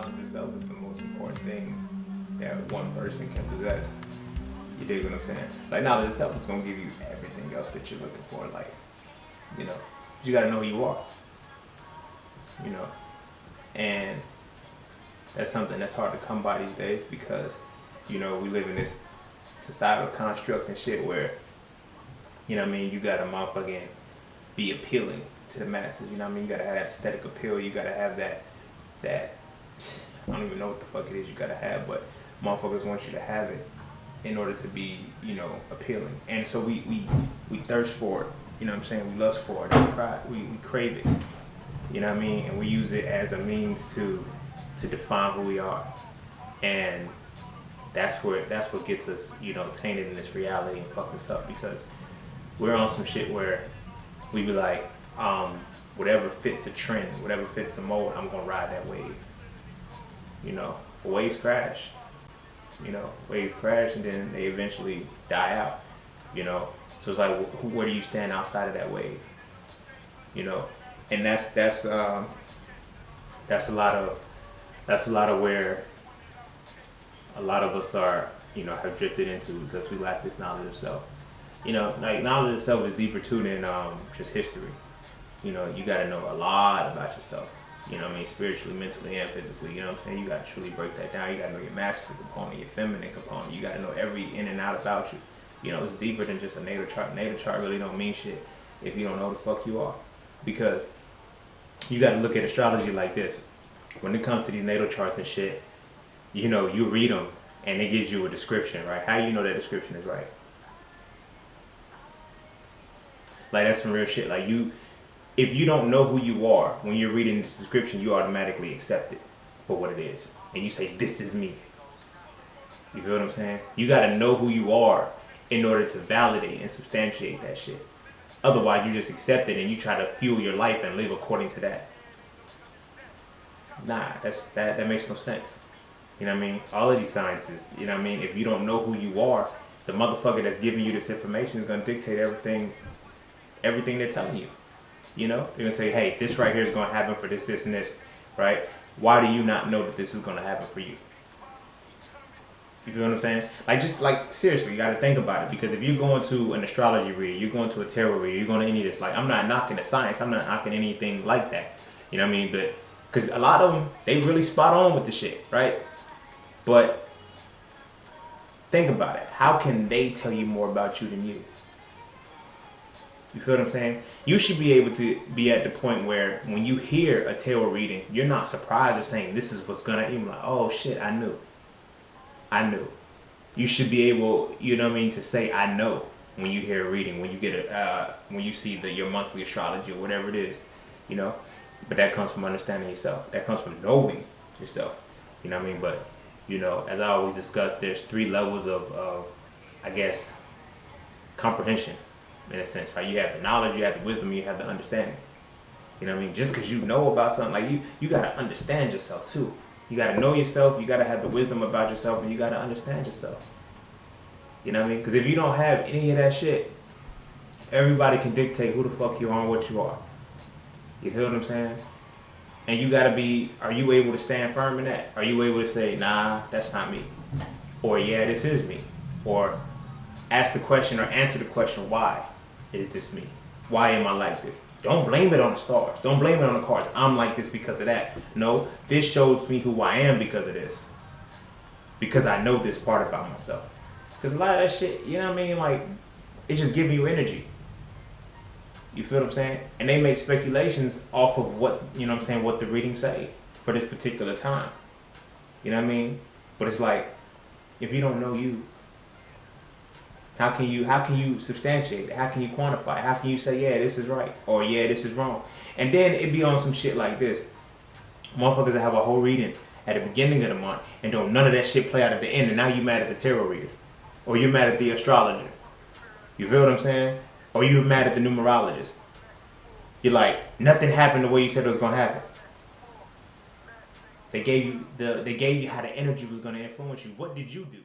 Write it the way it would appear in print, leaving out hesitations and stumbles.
knowledge itself is the most important thing that one person can possess. You dig what I'm saying? Like knowledge itself is gonna give you everything else that you're looking for in life. You know, you gotta know who you are. You know, and that's something that's hard to come by these days because, you know, we live in this societal construct and shit where, you know what I mean, you gotta motherfucking be appealing to the masses, you know what I mean? You gotta have that aesthetic appeal, you gotta have that, I don't even know what the fuck it is you gotta have, but motherfuckers want you to have it in order to be, you know, appealing. And so we thirst for it, you know what I'm saying? We lust for it, we crave it, you know what I mean? And we use it as a means to define who we are. And that's what gets us, you know, tainted in this reality and fuck us up, because we're on some shit where we be like, whatever fits a trend, whatever fits a mold, I'm gonna ride that wave. You know, waves crash. You know, waves crash and then they eventually die out. You know, so it's like, where do you stand outside of that wave? You know, and that's a lot of where a lot of us are, you know, have drifted into because we lack this knowledge of self. You know, like knowledge of self is deeper too than just history. You know, you got to know a lot about yourself. You know what I mean? Spiritually, mentally, and physically. You know what I'm saying? You got to truly break that down. You got to know your masculine component, your feminine component. You got to know every in and out about you. You know, it's deeper than just a natal chart. Natal chart really don't mean shit if you don't know who the fuck you are. Because you got to look at astrology like this. When it comes to these natal charts and shit, you know, you read them and it gives you a description, right? How you know that description is right? Like, that's some real shit. Like, if you don't know who you are when you're reading this description, you automatically accept it for what it is. And you say, this is me. You feel what I'm saying? You got to know who you are in order to validate and substantiate that shit. Otherwise, you just accept it and you try to fuel your life and live according to that. Nah, that makes no sense. You know what I mean? All of these scientists, you know what I mean? If you don't know who you are, the motherfucker that's giving you this information is going to dictate everything they're telling you. You know, they're gonna tell you, hey, this right here is gonna happen for this, this, and this, right? Why do you not know that this is gonna happen for you? You feel what I'm saying? Like seriously, you gotta think about it, because if you're going to an astrology reader, you're going to a tarot reader, you're going to any of this, like, I'm not knocking the science, I'm not knocking anything like that. You know what I mean? But, because a lot of them, they really spot on with the shit, right? But, think about it. How can they tell you more about you than you? You feel what I'm saying? You should be able to be at the point where when you hear a tarot reading, you're not surprised or saying, this is what's gonna, even like, oh shit, I knew. You should be able, you know what I mean, to say, I know, when you hear a reading, when you get when you see your monthly astrology or whatever it is, you know? But that comes from understanding yourself. That comes from knowing yourself. You know what I mean? But, you know, as I always discuss, there's 3 levels of I guess, comprehension. In a sense, right? You have the knowledge, you have the wisdom, you have the understanding. You know what I mean? Just because you know about something, like you got to understand yourself too. You got to know yourself, you got to have the wisdom about yourself, and you got to understand yourself. You know what I mean? Because if you don't have any of that shit, everybody can dictate who the fuck you are and what you are. You feel what I'm saying? And you got to be, are you able to stand firm in that? Are you able to say, nah, that's not me? Or, yeah, this is me? Or ask the question or answer the question, why is this me? Why am I like this? Don't blame it on the stars. Don't blame it on the cards. I'm like this because of that. No, this shows me who I am because of this. Because I know this part about myself. Because a lot of that shit, you know what I mean? Like, it just gives you energy. You feel what I'm saying? And they make speculations off of what, you know what I'm saying, what the readings say for this particular time. You know what I mean? But it's like, if you don't know you, how can you substantiate it? How can you quantify it? How can you say, yeah, this is right, or yeah, this is wrong? And then it be on some shit like this. Motherfuckers that have a whole reading at the beginning of the month and don't none of that shit play out at the end, and now you mad at the tarot reader. Or you're mad at the astrologer. You feel what I'm saying? Or you're mad at the numerologist. You're like, nothing happened the way you said it was gonna happen. They gave you how the energy was gonna influence you. What did you do?